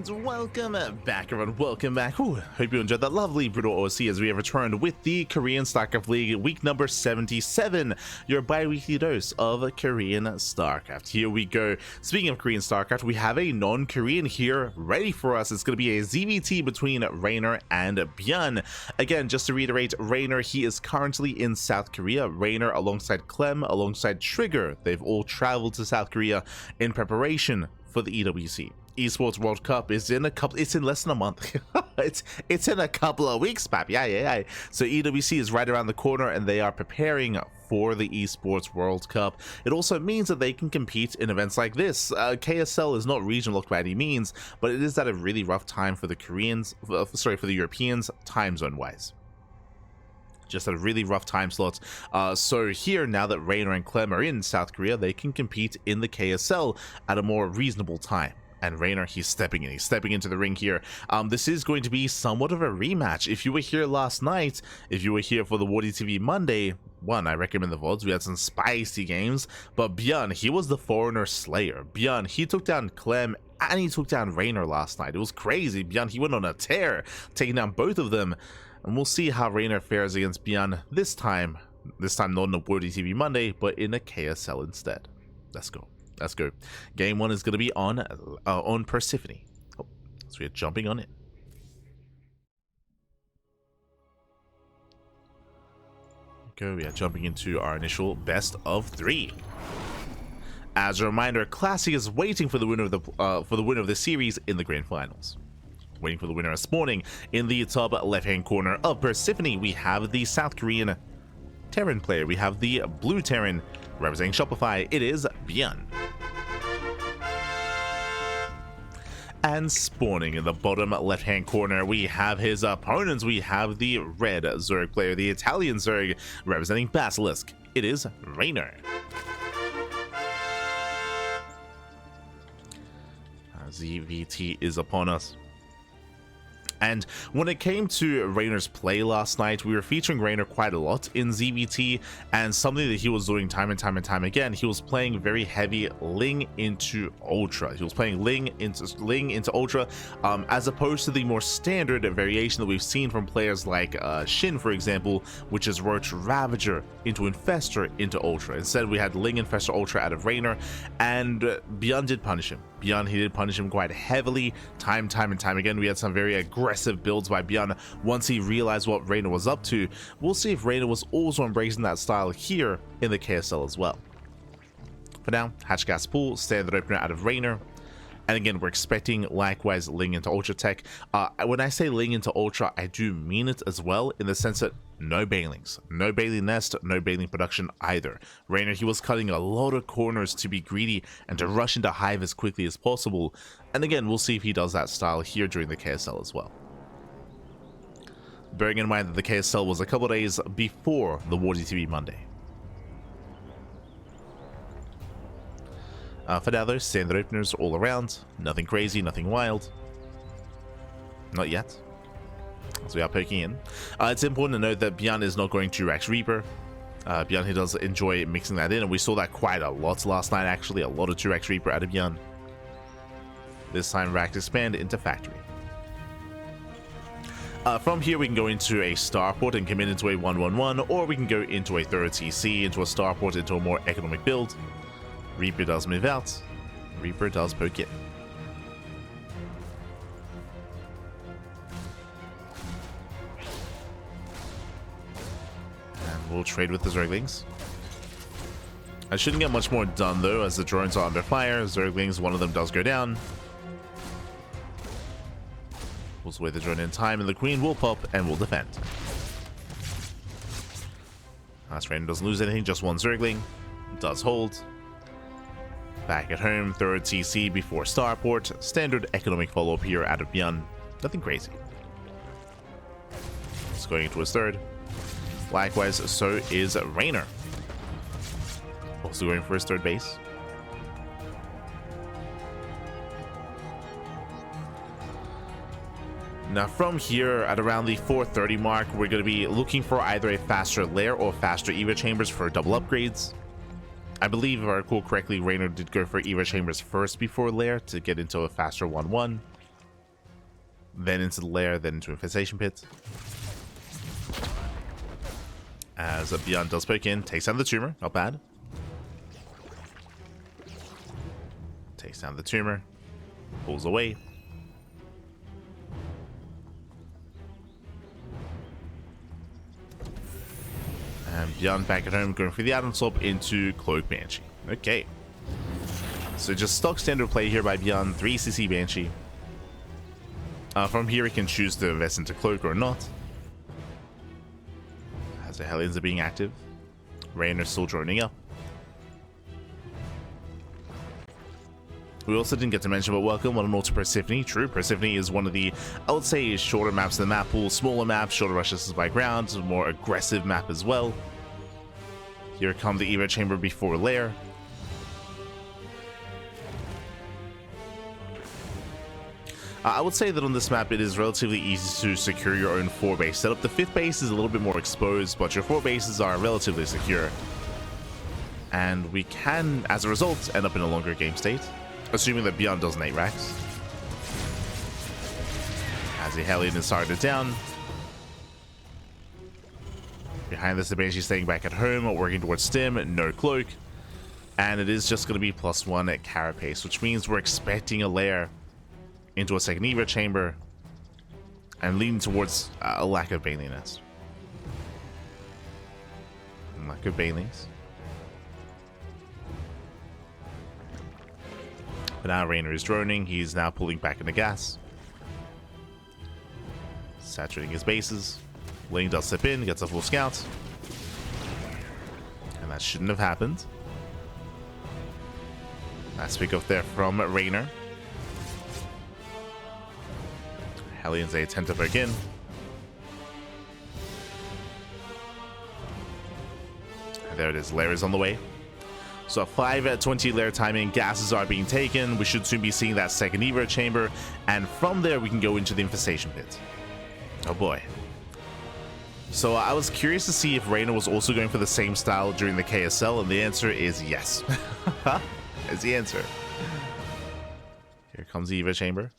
And welcome back, everyone. Welcome back. Hope you enjoyed that lovely Brutal OC as we have returned with the Korean StarCraft League week number 77, your bi-weekly dose of Korean StarCraft. Here we go. Speaking of Korean StarCraft, we have a non-Korean here ready for us. It's going to be a ZvT between Reynor and ByuN. Again, just to reiterate, Reynor, he is currently in South Korea. Reynor alongside Clem, alongside Trigger, they've all traveled to South Korea in preparation for the EWC. Esports World Cup is in it's in less than a month. it's in a couple of weeks, pap. Yeah. So EWC is right around the corner and they are preparing for the Esports World Cup. It also means that they can compete in events like this. KSL is not region locked by any means, but it is at a really rough time for the for the Europeans, time zone wise. Just a really rough time slot. So here, now that Reynor and Clem are in South Korea, they can compete in the KSL at a more reasonable time. And Reynor, he's stepping into the ring here. This is going to be somewhat of a rematch. If you were here last night, if you were here for the ZvT Monday, I recommend the VODs. We had some spicy games. But ByuN, he was the Foreigner Slayer. ByuN, he took down Clem and he took down Reynor last night. It was crazy. ByuN, he went on a tear, taking down both of them. And we'll see how Reynor fares against ByuN this time. This time not on the ZvT Monday, but in a KSL instead. Let's go. Game 1 is going to be on Persephone. Oh, so we're jumping on it. Okay, we are jumping into our initial best of 3. As a reminder, Classic is waiting for the winner of the series in the grand finals. Waiting for the winner this morning. In the top left-hand corner of Persephone, we have the South Korean Terran player. We have the blue Terran representing Shopify. It is ByuN. And spawning in the bottom left-hand corner, we have his opponents. We have the red Zerg player, the Italian Zerg, representing Basilisk. It is Reynor. ZvT is upon us. And when it came to Reynor's play last night, we were featuring Reynor quite a lot in ZvT, and something that he was doing time and time again, he was playing very heavy Ling into Ultra. He was playing Ling into Ultra, as opposed to the more standard variation that we've seen from players like Shin, for example, which is Roach Ravager into Infestor into Ultra. Instead, we had Ling Infestor Ultra out of Reynor, and ByuN did punish him. ByuN, he did punish him quite heavily, time and time again. We had some very aggressive builds by ByuN once he realized what Reynor was up to. We'll see if Reynor was also embracing that style here in the KSL as well. For now, Hatch Gas Pool, standard opener out of Reynor. And again, we're expecting likewise Ling into Ultra tech. When I say Ling into Ultra, I do mean it as well, in the sense that no Bailings, no Bailing Nest, no Bailing production either. Reynor, he was cutting a lot of corners to be greedy and to rush into Hive as quickly as possible. And again, we'll see if he does that style here during the KSL as well. Bearing in mind that the KSL was a couple of days before the ZvT Monday. For now though, standard openers all around. Nothing crazy, nothing wild. Not yet. So we are poking in. It's important to note that ByuN is not going to Rax Reaper. ByuN, he does enjoy mixing that in, and we saw that quite a lot last night actually. A lot of 2 Rax Reaper out of ByuN. This time Rax Expand into Factory. From here we can go into a Starport and commit into a 1-1-1, or we can go into a third TC, into a Starport, into a more economic build. Reaper does move out. Reaper does poke in. And we'll trade with the Zerglings. I shouldn't get much more done though, as the drones are under fire. Zerglings, one of them does go down. We'll sway the drone in time, and the Queen will pop and will defend. Last Reynor doesn't lose anything, just one Zergling. Does hold. Back at home, third TC before Starport. Standard economic follow-up here out of ByuN. Nothing crazy. It's going into his third. Likewise, so is Reynor. Also going for his third base. Now from here, at around the 430 mark, we're going to be looking for either a faster lair or faster EVA chambers for double upgrades. I believe, if I recall correctly, Reynor did go for EVA chambers first before lair to get into a faster 1-1. then into the lair, then into Infestation Pit. As ByuN does poke in, takes down the tumor, not bad. Takes down the tumor, pulls away. And ByuN back at home, going for the Atom Swap into Cloak Banshee. Okay. So just stock standard play here by ByuN, 3cc Banshee. From here he can choose to invest into Cloak or not. As the Hellions are being active. Reynor still joining up. We also didn't get to mention, but welcome, what an auto Persephone. True, Persephone is one of the, I would say, shorter maps in the map pool, smaller maps, shorter rushes by ground, more aggressive map as well. Here come the Evo Chamber before lair. I would say that on this map it is relatively easy to secure your own 4-base setup. The 5th base is a little bit more exposed, but your 4 bases are relatively secure. And we can, as a result, end up in a longer game state, assuming that ByuN doesn't 8 racks. As the Hellion is started down. Behind this, the Banshee staying back at home, working towards Stim, no Cloak. And it is just going to be +1 at Carapace, which means we're expecting a lair into a second Evo chamber and leading towards a lack of Baneliness. Lack of Banelings. But now Reynor is droning. He's now pulling back into gas. Saturating his bases. Ling does slip in, gets a full scout. And that shouldn't have happened. Nice pick up there from Reynor. Hellions, they attempt to poke in. And there it is, lair is on the way. So 5:20 lair timing, gases are being taken. We should soon be seeing that second Evo chamber. And from there, we can go into the Infestation Pit. Oh boy. So I was curious to see if Reynor was also going for the same style during the KSL, and the answer is yes. That's the answer. Here comes the Evo chamber.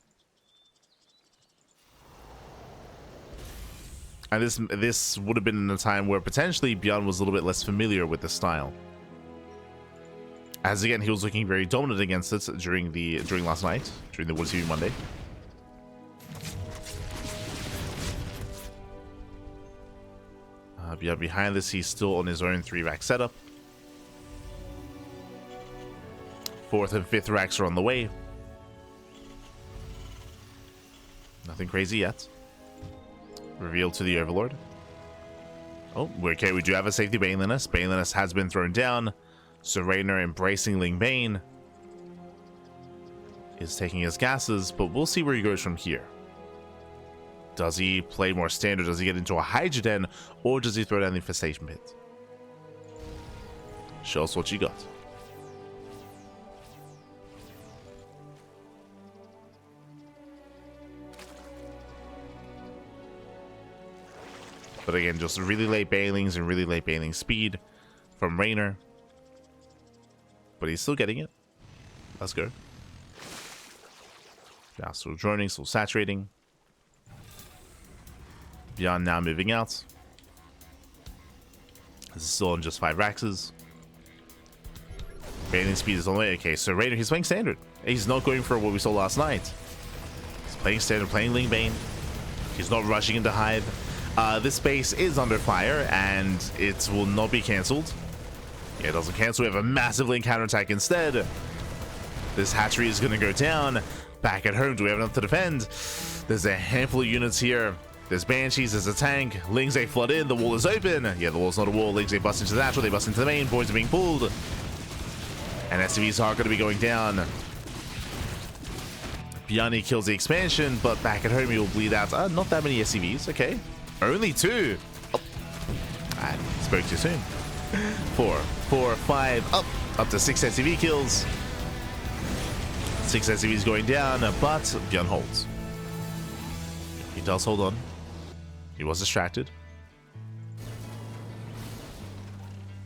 And this would have been in a time where potentially ByuN was a little bit less familiar with the style. As again, he was looking very dominant against it during last night, during the Woods TV Monday. ByuN behind this, he's still on his own 3-rack setup. 4th and 5th racks are on the way. Nothing crazy yet. Revealed to the Overlord. Oh, okay, we do have a safety Baneliness. Baneliness has been thrown down. So Reynor, embracing Ling Bane, is taking his gases, but we'll see where he goes from here. Does he play more standard? Does he get into a Hydra Den? Or does he throw down the Infestation Pit? Show us what you got. But again, just really late Banelings and really late Baneling speed from Reynor. But he's still getting it. Let's go. Now still droning, still saturating. ByuN now moving out. This is still on just 5 Raxes. Baneling speed is on the way. Okay, so Reynor, he's playing standard. He's not going for what we saw last night. He's playing standard, playing Ling Bane. He's not rushing into Hive. This base is under fire, and it will not be cancelled. Yeah, it doesn't cancel. We have a massive Ling counterattack instead. This hatchery is going to go down. Back at home, do we have enough to defend? There's a handful of units here. There's Banshees, there's a tank. Lings, they flood in. The wall is open. Yeah, the wall's not a wall. Lings, they bust into the natural. They bust into the main. Boys are being pulled. And SCVs are going to be going down. ByuN kills the expansion, but back at home, he will bleed out. Not that many SCVs. Okay. Only 2. Oh. I spoke too soon. 4, 5, up to 6 SCV kills. 6 SCVs going down, but ByuN holds. He does hold on. He was distracted.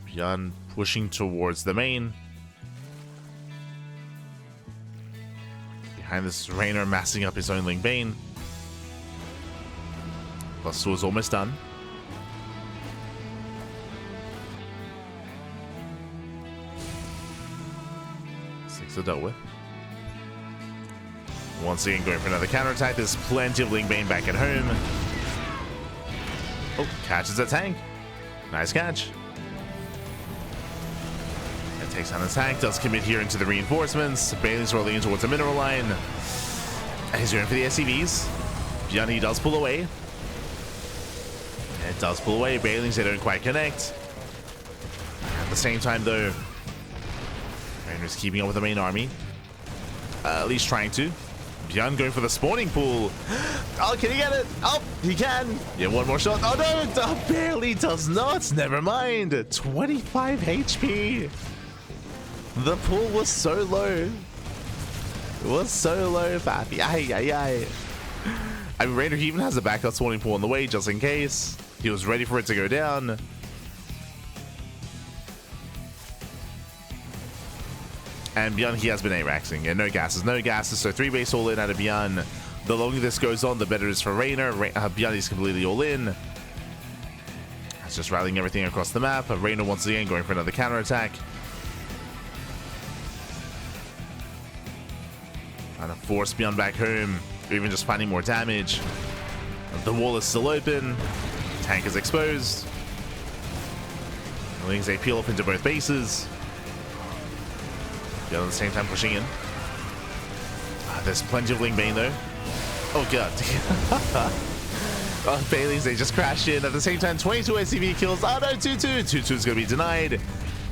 ByuN pushing towards the main. Behind this, Reynor massing up his own Ling Bane. +2 is almost done. 6 are dealt with. Once again, going for another counterattack. There's plenty of Ling Bane back at home. Oh, catches a tank. Nice catch. And takes on the tank. Does commit here into the reinforcements. Bailey's rolling in towards the mineral line. And he's going for the SCVs. ByuN, he does pull away. It does pull away. Bailey's, they don't quite connect. At the same time, though, Reynor's keeping up with the main army. At least trying to. ByuN going for the spawning pool. Oh, can he get it? Oh, he can. Yeah, one more shot. Oh, no. Oh, barely does not. Never mind. 25 HP. The pool was so low. It was so low, Pappy. Ay, ay, ay. I mean, Reynor, he even has a backup spawning pool on the way just in case. He was ready for it to go down. And ByuN, he has been A-Raxing. Yeah, no gases. So 3 base all in out of ByuN. The longer this goes on, the better it is for Reynor. ByuN is completely all in. It's just rallying everything across the map. Reynor once again going for another counterattack. Trying to force ByuN back home. Even just finding more damage. The wall is still open. Tank is exposed. Lings, they peel off into both bases. ByuN at the same time pushing in. There's plenty of Ling Bane though. Oh god. Oh, Bailey's, they just crashed in. At the same time, 22 SCV kills. Oh no, 2-2. 2-2 is going to be denied.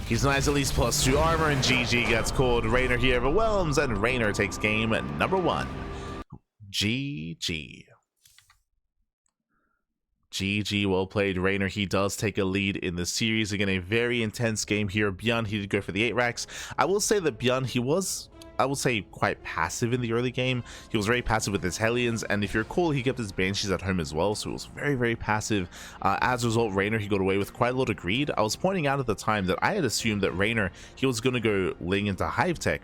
He's denied at least +2 armor, and GG gets called. Reynor here overwhelms, and Reynor takes game number 1. GG. GG, well played, Reynor. He does take a lead in the series. Again, a very intense game here. ByuN, he did go for the 8 racks. I will say that ByuN, he was, I will say, quite passive in the early game. He was very passive with his Hellions, and if you recall, he kept his Banshees at home as well, so it was very, very passive. As a result, Reynor, he got away with quite a lot of greed. I was pointing out at the time that I had assumed that Reynor, he was going to go Ling into Hive Tech,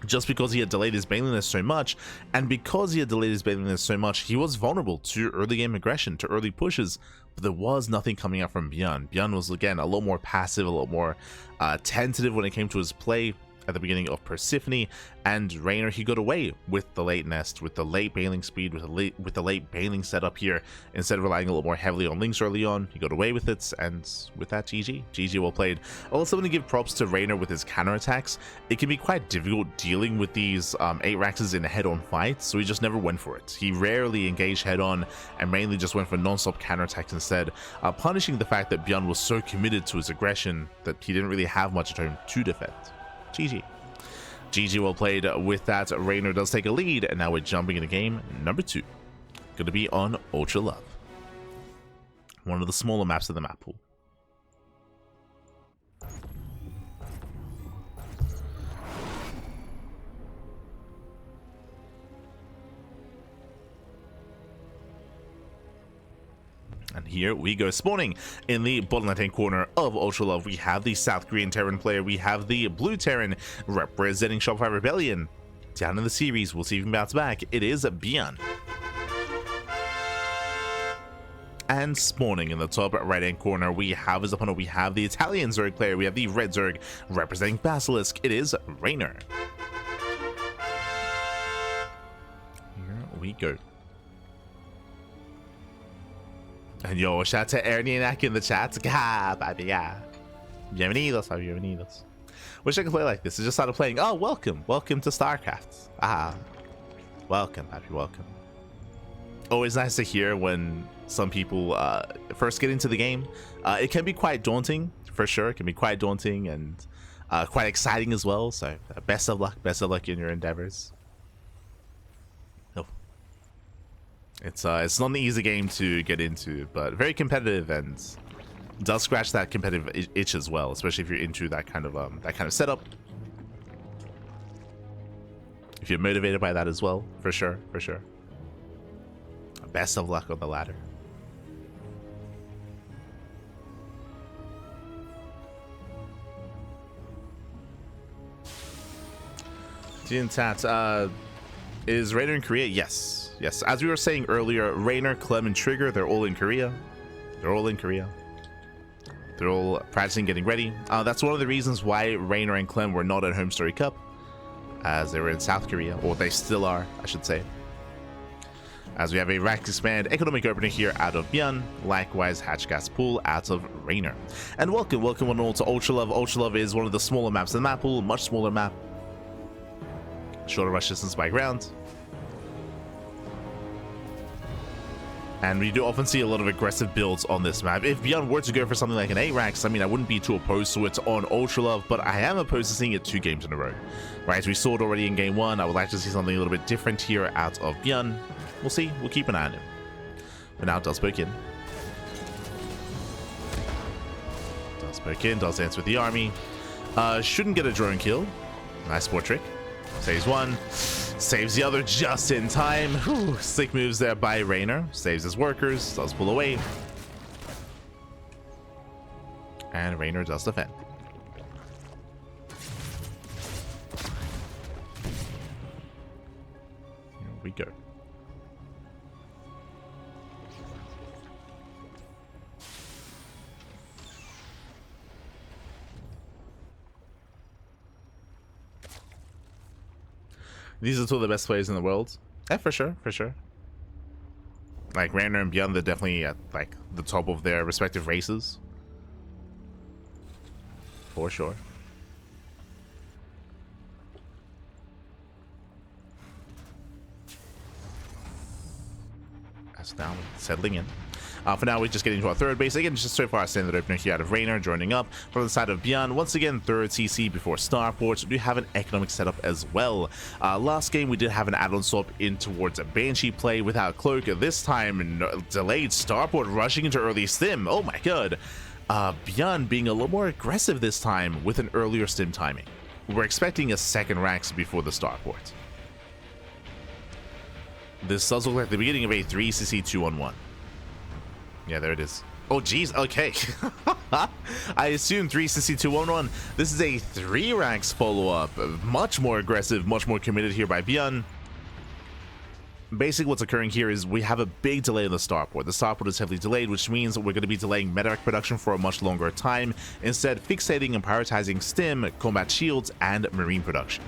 just because he had delayed his Baneliness so much, and because he had delayed his Baneliness so much, he was vulnerable to early game aggression, to early pushes, but there was nothing coming out from ByuN. ByuN was, again, a lot more passive, a lot more tentative when it came to his play at the beginning of Persephone, and Reynor, he got away with the late nest, with the late baling speed, with the late baling setup here. Instead of relying a little more heavily on Lings early on, he got away with it, and with that, GG, well played. I also want to give props to Reynor with his counterattacks. It can be quite difficult dealing with these 8 racks in a head-on fight, so he just never went for it. He rarely engaged head-on, and mainly just went for non-stop counterattacks instead, punishing the fact that ByuN was so committed to his aggression that he didn't really have much at home to defend. GG, well played. With that, Reynor does take a lead, and now we're jumping into game number 2. Going to be on Ultra Love, one of the smaller maps of the map pool. And here we go, spawning in the bottom left-hand corner of Ultra Love. We have the South Korean Terran player. We have the Blue Terran representing Shopify Rebellion. Down in the series, we'll see if he can bounce back. It is ByuN. And spawning in the top right-hand corner, we have his opponent. We have the Italian Zerg player. We have the Red Zerg representing Basilisk. It is Reynor. Here we go. And yo, shout out to Ernie and Ak in the chat. Ah, baby, yeah. Bienvenidos, bienvenidos. Wish I could play like this. I just started playing. Oh, welcome. Welcome to StarCraft. Ah. Welcome, happy welcome. Always nice to hear when some people first get into the game. It can be quite daunting, for sure. It can be quite daunting and quite exciting as well. So best of luck in your endeavors. It's not an easy game to get into, but very competitive and does scratch that competitive itch as well, especially if you're into that kind of setup. If you're motivated by that as well, for sure. Best of luck on the ladder. Tat, Is Reynor in Korea? Yes. Yes. As we were saying earlier, Reynor, Clem, and Trigger, they're all in Korea. They're all in Korea. They're all practicing, getting ready. That's one of the reasons why Reynor and Clem were not at Home Story Cup, as they were in South Korea, or they still are, I should say. As we have a rack expand economic opener here out of ByuN, likewise hatch gas pool out of Reynor. And welcome one and all to Ultra Love. Ultra Love is one of the smaller maps in the map pool, much smaller map. Shorter rush distance by ground. And we do often see a lot of aggressive builds on this map. If ByuN were to go for something like an 8-Rax, I mean, I wouldn't be too opposed to it on Ultra Love, but I am opposed to seeing it 2 games in a row. Right, we saw it already in game 1. I would like to see something a little bit different here out of ByuN. We'll see. We'll keep an eye on him. But now does poke in. Does poke in. Does dance with the army. Shouldn't get a drone kill. Nice sport trick. Saves one. Saves the other just in time. Whew. Slick moves there by Reynor. Saves his workers. Does pull away. And Reynor does defend. Here we go. These are two of the best players in the world. Yeah, for sure, for sure. Like Reynor and ByuN, they're definitely at like the top of their respective races. For sure. That's now settling in. For now, we're just getting to our third base. Again, just so far, standard opener here out of Reynor, joining up from the side of ByuN. Once again, third CC before Starport. We do have an economic setup as well. Last game, we did have an add-on swap in towards a Banshee play without Cloak. This time, delayed Starport rushing into early stim. Oh my god. ByuN being a little more aggressive this time with an earlier stim timing. We're expecting a second Rax before the Starport. This does look like the beginning of a 3CC 2-on-1. Yeah, there it is. Oh, geez. Okay. I assume 3CC 2-on-1. This is a 3-Rax follow-up. Much more aggressive, much more committed here by ByuN. Basically, what's occurring here is we have a big delay in the Starport. The Starport is heavily delayed, which means we're going to be delaying medevac production for a much longer time, instead fixating and prioritizing stim, combat shields, and marine production.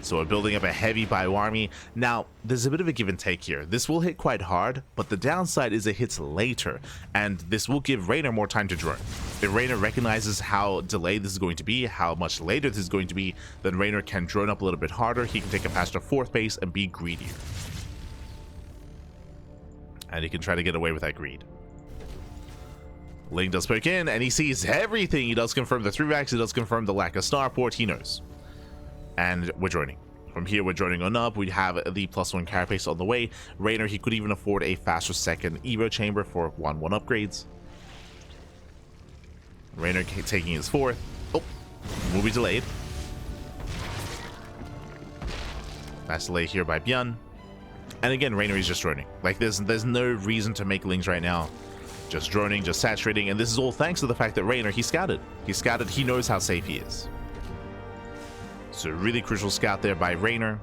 So we're building up a heavy ByuN army. Now, there's a bit of a give and take here. This will hit quite hard, but the downside is it hits later, and this will give Reynor more time to drone. If Reynor recognizes how delayed this is going to be, how much later this is going to be, then Reynor can drone up a little bit harder. He can take a faster 4th base and be greedier. And he can try to get away with that greed. Ling does poke in, and he sees everything. He does confirm the 3-Rax. He does confirm the lack of Starport. He knows. And we're joining. From here, we're joining on up. We have the +1 carapace on the way. Reynor, he could even afford a faster second Evo chamber for 1-1 upgrades. Reynor taking his 4th. Oh, will be delayed. Nice delay here by ByuN. And again, Reynor is just droning. Like, there's no reason to make Lings right now. Just droning, just saturating. And this is all thanks to the fact that Reynor, he scouted. He scouted. He knows how safe he is. So really crucial scout there by Reynor.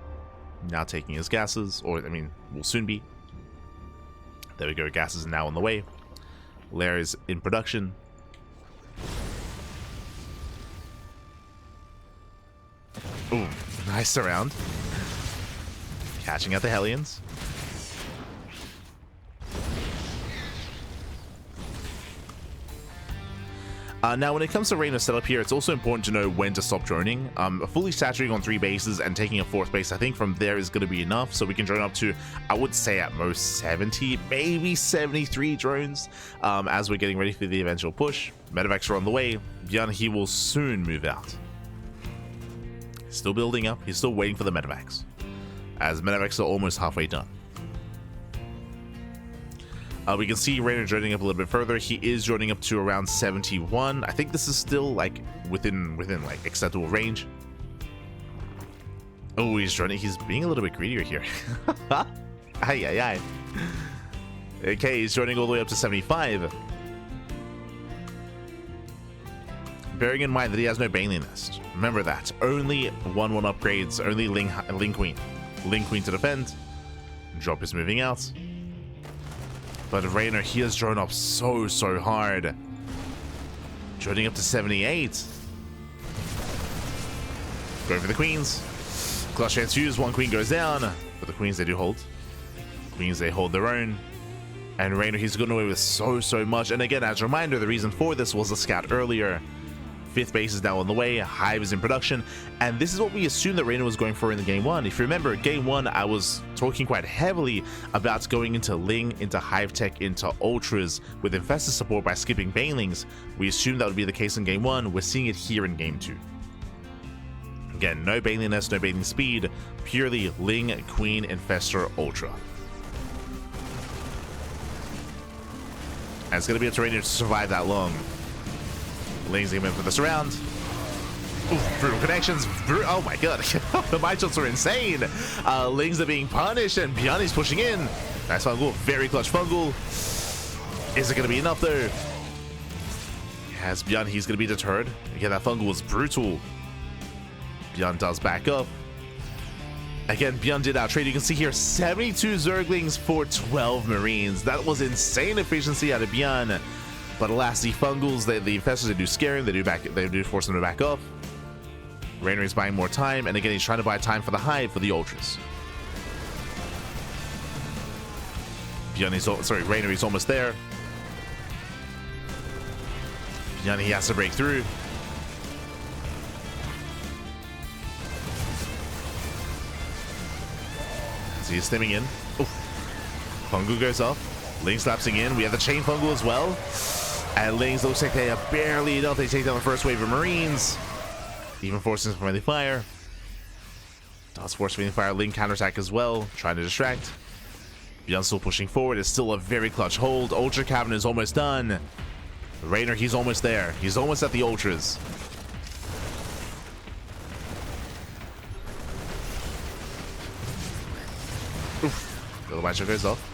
Now taking his gases, or I mean, will soon be. There we go, gases are now on the way. Lair is in production. Ooh, nice surround. Catching out the Hellions. Now, when it comes to Reynor setup here, it's also important to know when to stop droning. Fully saturating on 3 bases and taking a 4th base, I think from there is going to be enough. So we can drone up to, I would say at most 70, maybe 73 drones as we're getting ready for the eventual push. Medevacs are on the way. ByuN, he will soon move out. Still building up. He's still waiting for the medevacs, as medevacs are almost halfway done. We can see Reynor joining up a little bit further. He is joining up to around 71. I think this is still like within like acceptable range. Oh, he's joining. He's being a little bit greedier here. Ay. Okay, he's joining all the way up to 75. Bearing in mind that he has no Baneling Nest. Remember that. Only 1-1 upgrades, only Ling Queen. Ling Queen to defend. Drop is moving out. But Reynor, he has drawn up so hard. Droning up to 78. Going for the queens. Clutch chance used, one queen goes down. But the queens, they do hold. Queens, they hold their own. And Reynor, he's gotten away with so much. And again, as a reminder, the reason for this was a scout earlier. 5th base is now on the way, Hive is in production, and this is what we assumed that Reynor was going for in the game 1. If you remember, game 1, I was talking quite heavily about going into Ling, into Hive Tech, into Ultras with Infestor support by skipping Banelings. We assumed that would be the case in game 1. We're seeing it here in game 2. Again, no Baneliness, no Baneling speed, purely Ling, Queen, Infestor, Ultra. And it's going to be up to Reynor to survive that long. Ling's going to for this round. Oof, brutal connections. Oh my god. The mind shots are insane. Lings are being punished and ByuN is pushing in. Nice fungal. Very clutch fungal. Is it going to be enough though? Has ByuN, he's going to be deterred. Again, that fungal was brutal. ByuN does back up. Again, ByuN did outtrade. You can see here 72 Zerglings for 12 Marines. That was insane efficiency out of ByuN. But alas, the fungals, the infestors, they do scare him, they do force him to back up. Reynor is buying more time, and again, he's trying to buy time for the Hive for the Ultras. Reynor is almost there. ByuN, he has to break through. So he's stimming in. Oof. Fungal goes off. Ling's lapsing in. We have the chain fungal as well. And Lings looks like they are barely enough. They take down the first wave of Marines. Even forcing some friendly fire. Does force friendly fire. Ling counterattack as well. Trying to distract. ByuN still pushing forward. It's still a very clutch hold. Ultra Cabin is almost done. Reynor, he's almost there. He's almost at the Ultras. Oof. The Mind Shot goes off.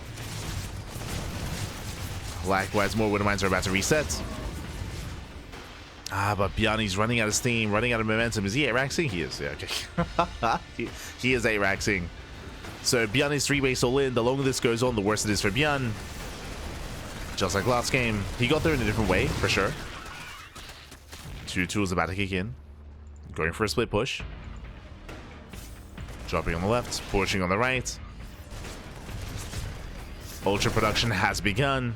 Likewise, more Widow Mines are about to reset. But ByuN, he's running out of steam, running out of momentum. Is he 8-raxing? He is, yeah, okay. he is 8-raxing. So ByuN is 3-base all in. The longer this goes on, the worse it is for ByuN. Just like last game. He got there in a different way, for sure. 2-2 is about to kick in. Going for a split push. Dropping on the left, pushing on the right. Ultra production has begun.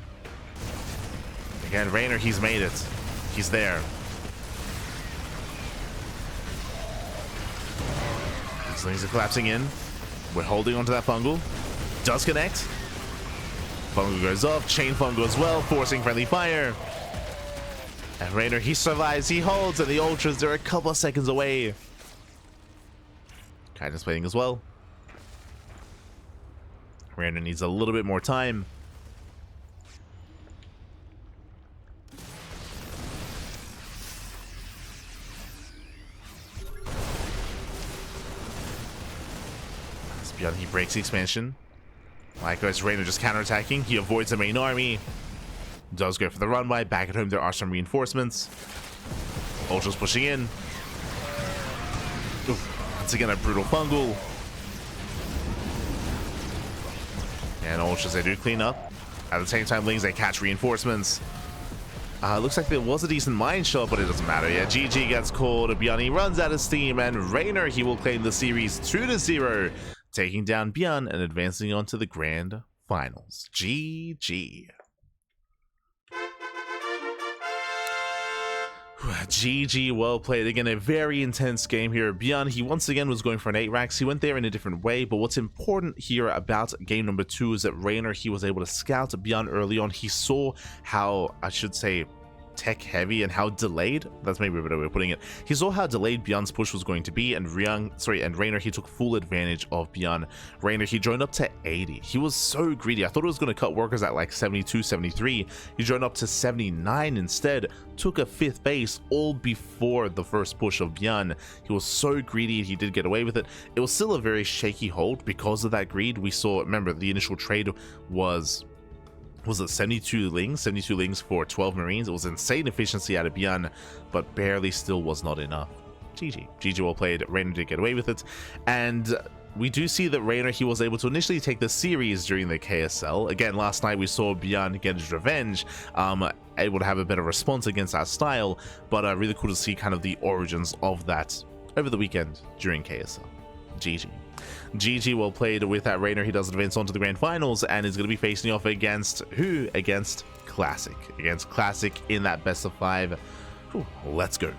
Again, Reynor, he's made it. He's there. These things are collapsing in. We're holding onto that fungal. Does connect. Fungal goes off. Chain fungal as well, forcing friendly fire. And Reynor, he survives. He holds, and the Ultras, they're a couple of seconds away. Kindness plating as well. Reynor needs a little bit more time. ByuN, he breaks the expansion. Likewise, Reynor just counterattacking. He avoids the main army. Does go for the runby. Back at home, there are some reinforcements. Ultra's pushing in. Oof. Once again, a brutal fungal. And Ultras, they do clean up. At the same time, Lings, they catch reinforcements. Looks like there was a decent mine shot, but it doesn't matter. Yeah, GG gets called. ByuN, he runs out of steam, and Reynor, he will claim the series 2-0. Taking down ByuN and advancing on to the grand finals. GG. GG, well played. Again, a very intense game here. ByuN, he once again was going for an 8-rax. He went there in a different way, but what's important here about game number 2 is that Reynor, he was able to scout ByuN early on. He saw how, I should say, tech heavy and how delayed, that's maybe a better way of putting it, he saw how delayed ByuN's push was going to be, and Reynor, he took full advantage of ByuN. Reynor, he droned up to 80. He was so greedy. I thought it was going to cut workers at like 72, 73. He droned up to 79 instead. Took a 5th base all before the first push of ByuN. He was so greedy, he did get away with it. It was still a very shaky hold because of that greed. We saw, remember, the initial trade was it 72 Lings for 12 Marines. It was insane efficiency out of ByuN, but barely still was not enough. GG well played. Reynor did get away with it, and we do see that Reynor, he was able to initially take the series during the KSL. Again, last night we saw ByuN get his revenge, able to have a better response against our style, but really cool to see kind of the origins of that over the weekend during KSL. GG. GG, well played with that. Reynor, he does advance on to the grand finals and is going to be facing off against who? Against Classic. Against Classic in that best of 5. Whew, let's go.